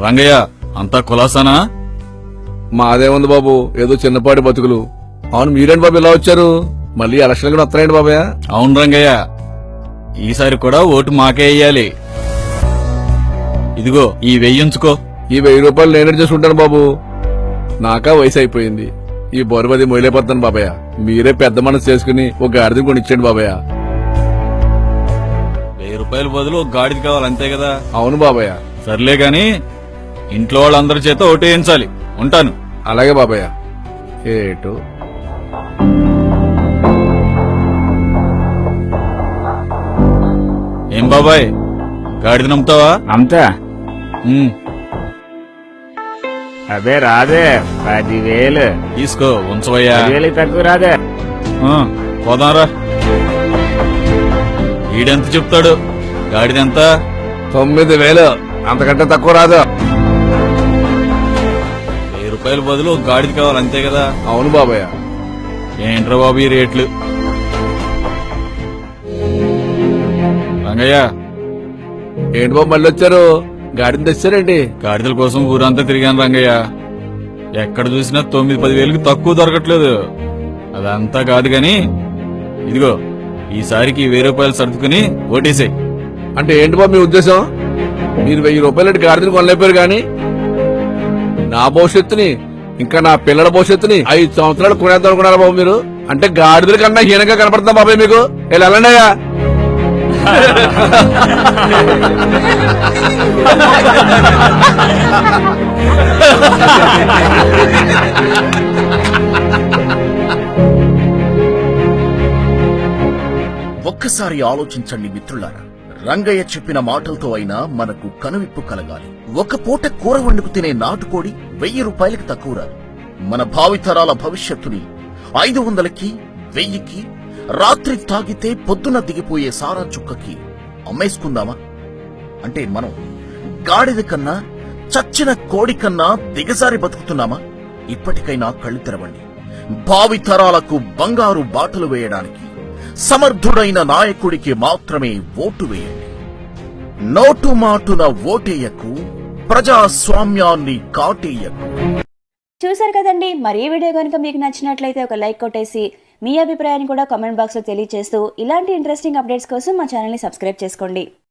రంగయ్య అంతా కులాసానా? మాదేముంది బాబు, ఏదో చిన్నపాటి బతుకులు. అవును, మీరేంటి బాబు ఇలా వచ్చారు? మళ్ళీ ఎలక్షన్ కూడా వస్తారండి బాబయ్య? అవును రంగయ్య, ఈసారి కూడా ఓటు మాకే వేయాలి. ఇదిగో ఈ 1000 ఉంచుకో. ఈ 1000 రూపాయలు నేను చేసుకుంటాను బాబు. నాకా వయసు అయిపోయింది, ఈ బరువది మొయలేపోతాను బాబయ్య. మీరే పెద్ద మనసు చేసుకుని ఒక గాడిదని కొని ఇచ్చేయండి బాబయ్య. 1000 రూపాయల బదులు ఒక గాడిది కావాలి అంతే కదా? అవును బాబయ్య. సర్లే గాని ఇంట్లో వాళ్ళందరి చేత ఓటు వేయించాలి. ఉంటాను. అలాగే బాబయ్య. ఏటు ఏం బాబాయ్, గాడిద నమ్ముతావా? అంతా ఉమ్, అదే రాదే 10,000. తీసుకో, ఉంచవయ్యా. 10,000 తక్కువ రాదే. పోదాంరా. ఈడెంత చెప్తాడు? గాడిదెంత? 9,000. అంతకంటే తక్కువ రాదు. 1000 రూపాయల బదులు ఒక గాడిది కావాలి అంతే కదా? అవును బాబయ్య. ఏంట్రా బాబు ఈ రేట్లు? రంగయ్య, ఏంటి బాబు మళ్ళీ వచ్చారు? గాడిని తెచ్చారేంటి? గాడిదల కోసం ఊరంతా తిరిగాను రంగయ్య. ఎక్కడ చూసినా 9-10 వేలకు తక్కువ దొరకట్లేదు. అదంతా కాదు గాని ఇదిగో ఈసారికి 1000 రూపాయలు సర్దుకుని ఓటేసాయి. అంటే ఏంటి బాబు మీ ఉద్దేశం? మీరు 1000 రూపాయలు గాడిని కొనలేపారు గాని నా భవిష్యత్తుని, ఇంకా నా పిల్లల భవిష్యత్తుని 5 సంవత్సరాలు కొనేద్దాం అనుకున్నారా బాబు మీరు? అంటే గాడిదల కన్నా హీనంగా కనపడుతుందా బాబాయ్ మీకు? ఇలా వెళ్ళండియా. ఒక్కసారి ఆలోచించండి మిత్రులారా. రంగయ్య చెప్పిన మాటలతో అయినా మనకు కనువిప్పు కలగాలి. ఒక పూట కూర వండుకు తినే నాటుకోడి 1000 రూపాయలకి తక్కువ రాదు. మన భావితరాల భవిష్యత్తుని 500కి, 1000కి, రాత్రి తాగితే పొద్దున దిగిపోయే సారా చుక్కకి అమ్మేసుకుందామా? అంటే మనం గాడిద కన్నా, చచ్చిన కోడి కన్నా దిగజారి బతుకుతున్నామా? ఇప్పటికైనా కళ్ళు తెరవండి. భావితరాలకు బంగారు బాటలు వేయడానికి సమర్థుడైన నాయకుడికి మాత్రమే ఓటు వేయండి. నోటు మాటున ఓటేయకు, ప్రజాస్వామ్యాన్ని కాటేయకు. చూసారు కదండి. మరి ఈ వీడియో కనుక మీకు నచ్చినట్లయితే ఒక లైక్ కొట్టేసి మీ అభిప్రాయాన్ని కూడా కామెంట్ బాక్స్ లో తెలియజేస్తూ ఇలాంటి ఇంట్రెస్టింగ్ అప్డేట్స్ కోసం మా ఛానల్ ని సబ్స్క్రైబ్ చేసుకోండి.